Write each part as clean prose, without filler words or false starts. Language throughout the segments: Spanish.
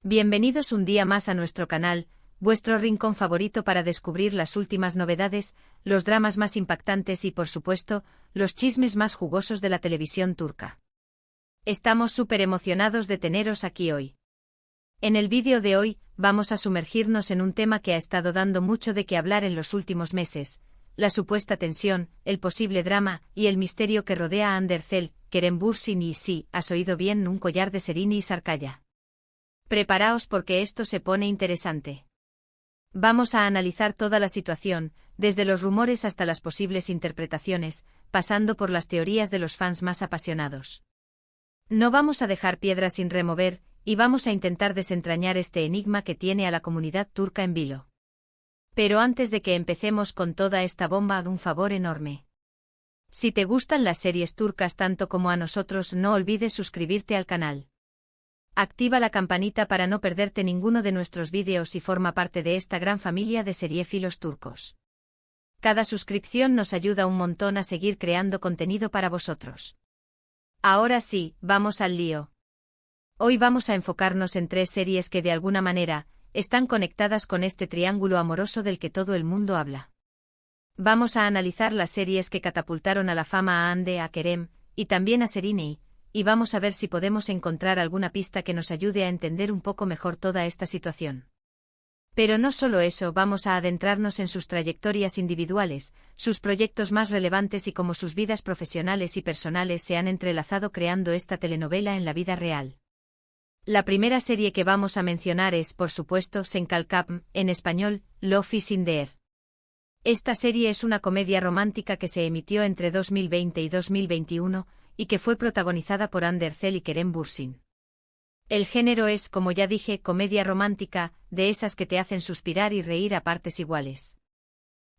Bienvenidos un día más a nuestro canal, vuestro rincón favorito para descubrir las últimas novedades, los dramas más impactantes y, por supuesto, los chismes más jugosos de la televisión turca. Estamos súper emocionados de teneros aquí hoy. En el vídeo de hoy, vamos a sumergirnos en un tema que ha estado dando mucho de qué hablar en los últimos meses: la supuesta tensión, el posible drama y el misterio que rodea a Hande Erçel, Kerem Bürsin y, sí, has oído bien, un collar de Serini y Sarkaya. Preparaos porque esto se pone interesante. Vamos a analizar toda la situación, desde los rumores hasta las posibles interpretaciones, pasando por las teorías de los fans más apasionados. No vamos a dejar piedra sin remover, y vamos a intentar desentrañar este enigma que tiene a la comunidad turca en vilo. Pero antes de que empecemos con toda esta bomba, un favor enorme. Si te gustan las series turcas tanto como a nosotros, no olvides suscribirte al canal. Activa la campanita para no perderte ninguno de nuestros vídeos y forma parte de esta gran familia de seriéfilos turcos. Cada suscripción nos ayuda un montón a seguir creando contenido para vosotros. Ahora sí, vamos al lío. Hoy vamos a enfocarnos en 3 series que de alguna manera están conectadas con este triángulo amoroso del que todo el mundo habla. Vamos a analizar las series que catapultaron a la fama a Hande, a Kerem y también a Serini, y vamos a ver si podemos encontrar alguna pista que nos ayude a entender un poco mejor toda esta situación. Pero no solo eso, vamos a adentrarnos en sus trayectorias individuales, sus proyectos más relevantes y cómo sus vidas profesionales y personales se han entrelazado creando esta telenovela en la vida real. La primera serie que vamos a mencionar es, por supuesto, Sen Kalkam, en español, Love is in the air. Esta serie es una comedia romántica que se emitió entre 2020 y 2021, y que fue protagonizada por Hande Erçel y Kerem Bürsin. El género es, como ya dije, comedia romántica, de esas que te hacen suspirar y reír a partes iguales.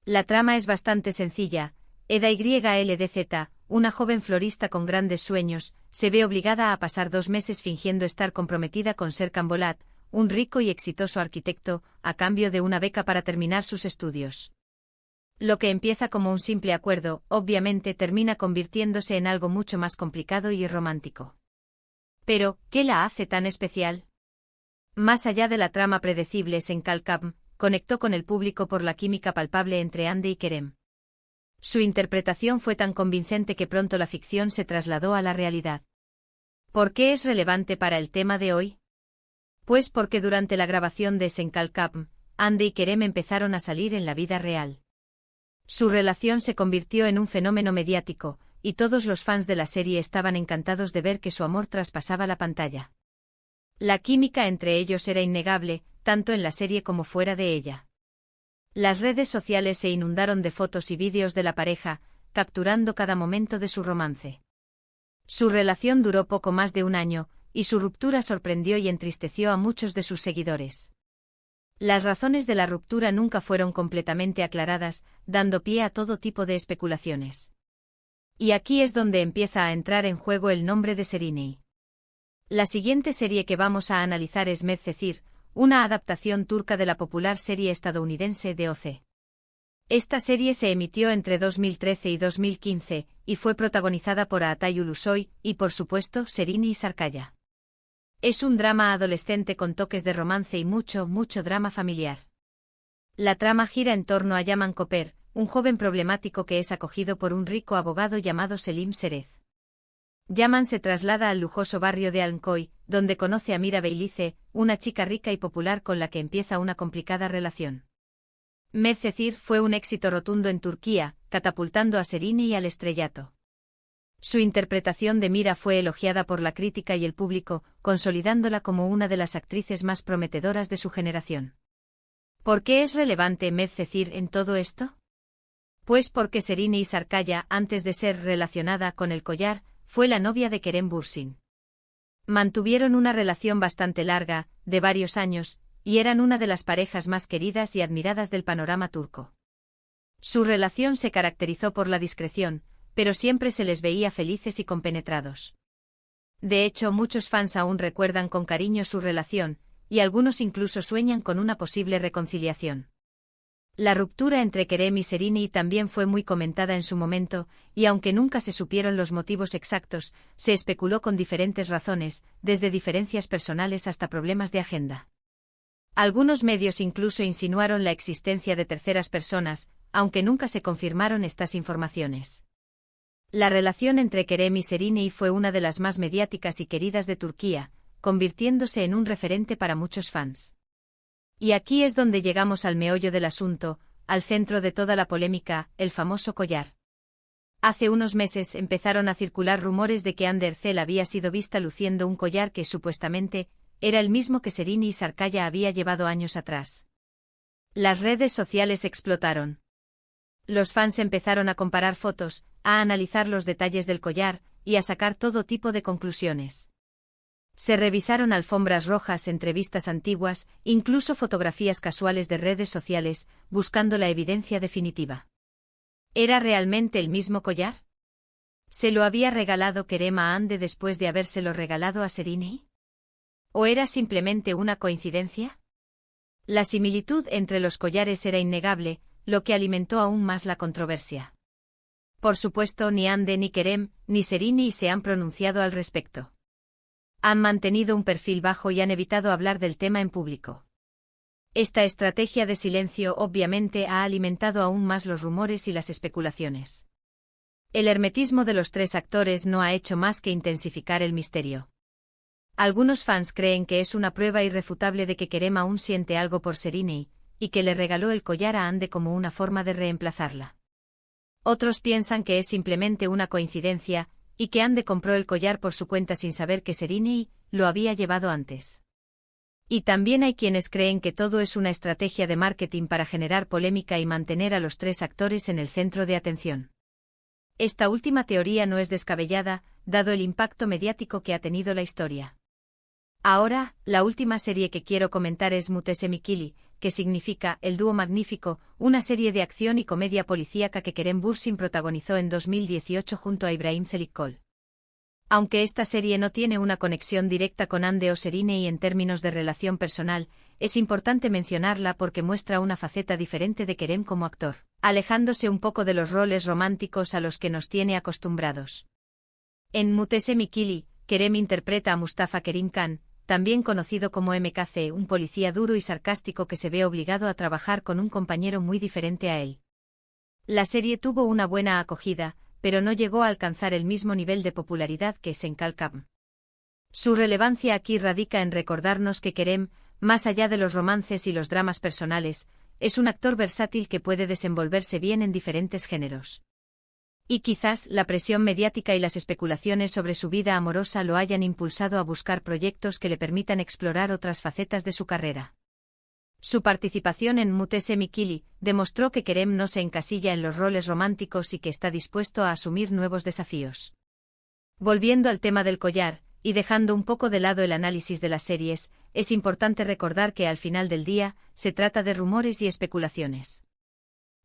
La trama es bastante sencilla. Eda YLDZ, una joven florista con grandes sueños, se ve obligada a pasar 2 meses fingiendo estar comprometida con Serkan Bolat, un rico y exitoso arquitecto, a cambio de una beca para terminar sus estudios. Lo que empieza como un simple acuerdo, obviamente termina convirtiéndose en algo mucho más complicado y romántico. Pero, ¿qué la hace tan especial? Más allá de la trama predecible, Sen Kalkam conectó con el público por la química palpable entre Hande y Kerem. Su interpretación fue tan convincente que pronto la ficción se trasladó a la realidad. ¿Por qué es relevante para el tema de hoy? Pues porque durante la grabación de Sen Kalkam, Hande y Kerem empezaron a salir en la vida real. Su relación se convirtió en un fenómeno mediático, y todos los fans de la serie estaban encantados de ver que su amor traspasaba la pantalla. La química entre ellos era innegable, tanto en la serie como fuera de ella. Las redes sociales se inundaron de fotos y vídeos de la pareja, capturando cada momento de su romance. Su relación duró poco más de un año, y su ruptura sorprendió y entristeció a muchos de sus seguidores. Las razones de la ruptura nunca fueron completamente aclaradas, dando pie a todo tipo de especulaciones. Y aquí es donde empieza a entrar en juego el nombre de Serini. La siguiente serie que vamos a analizar es Medcezir, una adaptación turca de la popular serie estadounidense DOC. Esta serie se emitió entre 2013 y 2015, y fue protagonizada por Atay Ulusoy y, por supuesto, Serini y Sarkaya. Es un drama adolescente con toques de romance y mucho drama familiar. La trama gira en torno a Yaman Koper, un joven problemático que es acogido por un rico abogado llamado Selim Serez. Yaman se traslada al lujoso barrio de Almkoy, donde conoce a Mira Beylice, una chica rica y popular con la que empieza una complicada relación. Medcezir fue un éxito rotundo en Turquía, catapultando a Serini al estrellato. Su interpretación de Mira fue elogiada por la crítica y el público, consolidándola como una de las actrices más prometedoras de su generación. ¿Por qué es relevante Medcezir en todo esto? Pues porque Serini y Sarkaya, antes de ser relacionada con el collar, fue la novia de Kerem Bürsin. Mantuvieron una relación bastante larga, de varios años, y eran una de las parejas más queridas y admiradas del panorama turco. Su relación se caracterizó por la discreción, pero siempre se les veía felices y compenetrados. De hecho, muchos fans aún recuerdan con cariño su relación, y algunos incluso sueñan con una posible reconciliación. La ruptura entre Kerem y Sereni también fue muy comentada en su momento, y aunque nunca se supieron los motivos exactos, se especuló con diferentes razones, desde diferencias personales hasta problemas de agenda. Algunos medios incluso insinuaron la existencia de terceras personas, aunque nunca se confirmaron estas informaciones. La relación entre Kerem y Sereni fue una de las más mediáticas y queridas de Turquía, convirtiéndose en un referente para muchos fans. Y aquí es donde llegamos al meollo del asunto, al centro de toda la polémica, el famoso collar. Hace unos meses empezaron a circular rumores de que Hande Erçel había sido vista luciendo un collar que supuestamente era el mismo que Sereni Sarıkaya había llevado años atrás. Las redes sociales explotaron. Los fans empezaron a comparar fotos, a analizar los detalles del collar y a sacar todo tipo de conclusiones. Se revisaron alfombras rojas, entrevistas antiguas, incluso fotografías casuales de redes sociales, buscando la evidencia definitiva. ¿Era realmente el mismo collar? ¿Se lo había regalado Kerem a Hande después de habérselo regalado a Sereni? ¿O era simplemente una coincidencia? La similitud entre los collares era innegable, lo que alimentó aún más la controversia. Por supuesto, ni Hande ni Kerem, ni Sereni se han pronunciado al respecto. Han mantenido un perfil bajo y han evitado hablar del tema en público. Esta estrategia de silencio obviamente ha alimentado aún más los rumores y las especulaciones. El hermetismo de los tres actores no ha hecho más que intensificar el misterio. Algunos fans creen que es una prueba irrefutable de que Kerem aún siente algo por Sereni, y que le regaló el collar a Hande como una forma de reemplazarla. Otros piensan que es simplemente una coincidencia, y que Hande compró el collar por su cuenta sin saber que Sereni lo había llevado antes. Y también hay quienes creen que todo es una estrategia de marketing para generar polémica y mantener a los tres actores en el centro de atención. Esta última teoría no es descabellada, dado el impacto mediático que ha tenido la historia. Ahora, la última serie que quiero comentar es Mutesem İkili, que significa El dúo magnífico, una serie de acción y comedia policíaca que Kerem Bürsin protagonizó en 2018 junto a İbrahim Çelikkol. Aunque esta serie no tiene una conexión directa con Hande o Sereni en términos de relación personal, es importante mencionarla porque muestra una faceta diferente de Kerem como actor, alejándose un poco de los roles románticos a los que nos tiene acostumbrados. En Mutesem İkili, Kerem interpreta a Mustafa Kerim Khan, también conocido como MKC, un policía duro y sarcástico que se ve obligado a trabajar con un compañero muy diferente a él. La serie tuvo una buena acogida, pero no llegó a alcanzar el mismo nivel de popularidad que Senkalkam. Su relevancia aquí radica en recordarnos que Kerem, más allá de los romances y los dramas personales, es un actor versátil que puede desenvolverse bien en diferentes géneros. Y quizás la presión mediática y las especulaciones sobre su vida amorosa lo hayan impulsado a buscar proyectos que le permitan explorar otras facetas de su carrera. Su participación en Mutesem İkili demostró que Kerem no se encasilla en los roles románticos y que está dispuesto a asumir nuevos desafíos. Volviendo al tema del collar, y dejando un poco de lado el análisis de las series, es importante recordar que al final del día, se trata de rumores y especulaciones.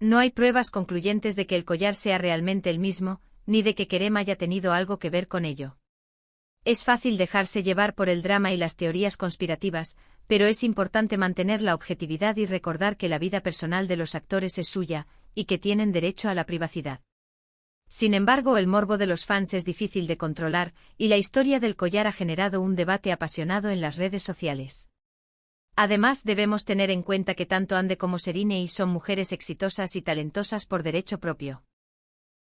No hay pruebas concluyentes de que el collar sea realmente el mismo, ni de que Kerem haya tenido algo que ver con ello. Es fácil dejarse llevar por el drama y las teorías conspirativas, pero es importante mantener la objetividad y recordar que la vida personal de los actores es suya, y que tienen derecho a la privacidad. Sin embargo, el morbo de los fans es difícil de controlar, y la historia del collar ha generado un debate apasionado en las redes sociales. Además, debemos tener en cuenta que tanto Hande como Sereni son mujeres exitosas y talentosas por derecho propio.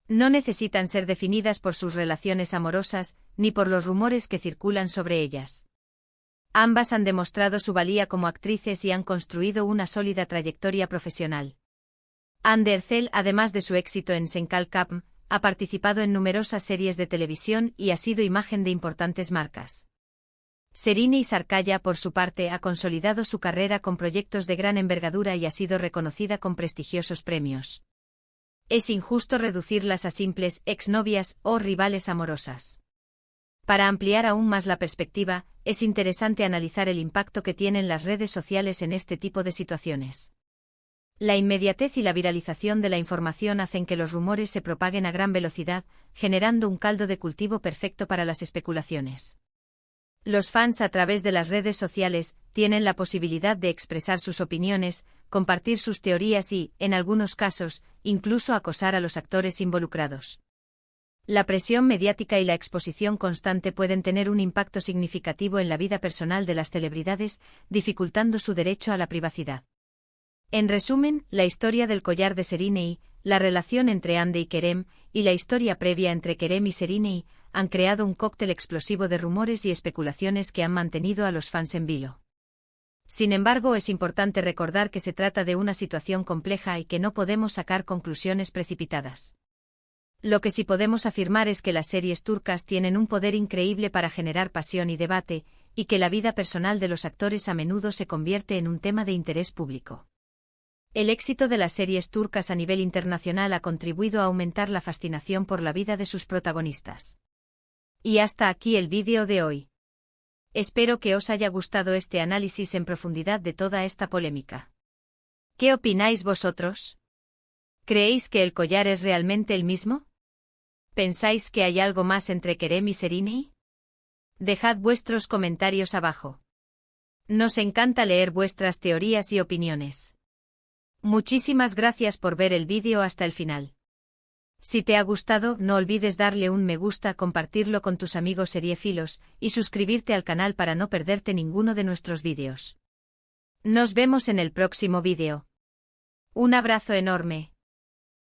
No necesitan ser definidas por sus relaciones amorosas, ni por los rumores que circulan sobre ellas. Ambas han demostrado su valía como actrices y han construido una sólida trayectoria profesional. Hande Erçel, además de su éxito en Senkalkam, ha participado en numerosas series de televisión y ha sido imagen de importantes marcas. Sereni Sarıkaya, por su parte, ha consolidado su carrera con proyectos de gran envergadura y ha sido reconocida con prestigiosos premios. Es injusto reducirlas a simples exnovias o rivales amorosas. Para ampliar aún más la perspectiva, es interesante analizar el impacto que tienen las redes sociales en este tipo de situaciones. La inmediatez y la viralización de la información hacen que los rumores se propaguen a gran velocidad, generando un caldo de cultivo perfecto para las especulaciones. Los fans a través de las redes sociales tienen la posibilidad de expresar sus opiniones, compartir sus teorías y, en algunos casos, incluso acosar a los actores involucrados. La presión mediática y la exposición constante pueden tener un impacto significativo en la vida personal de las celebridades, dificultando su derecho a la privacidad. En resumen, la historia del collar de Serínei, la relación entre Hande y Kerem, y la historia previa entre Kerem y Serínei, han creado un cóctel explosivo de rumores y especulaciones que han mantenido a los fans en vilo. Sin embargo, es importante recordar que se trata de una situación compleja y que no podemos sacar conclusiones precipitadas. Lo que sí podemos afirmar es que las series turcas tienen un poder increíble para generar pasión y debate, y que la vida personal de los actores a menudo se convierte en un tema de interés público. El éxito de las series turcas a nivel internacional ha contribuido a aumentar la fascinación por la vida de sus protagonistas. Y hasta aquí el vídeo de hoy. Espero que os haya gustado este análisis en profundidad de toda esta polémica. ¿Qué opináis vosotros? ¿Creéis que el collar es realmente el mismo? ¿Pensáis que hay algo más entre Kerem y Serínei? Dejad vuestros comentarios abajo. Nos encanta leer vuestras teorías y opiniones. Muchísimas gracias por ver el vídeo hasta el final. Si te ha gustado, no olvides darle un me gusta, compartirlo con tus amigos seriéfilos, y suscribirte al canal para no perderte ninguno de nuestros vídeos. Nos vemos en el próximo vídeo. Un abrazo enorme.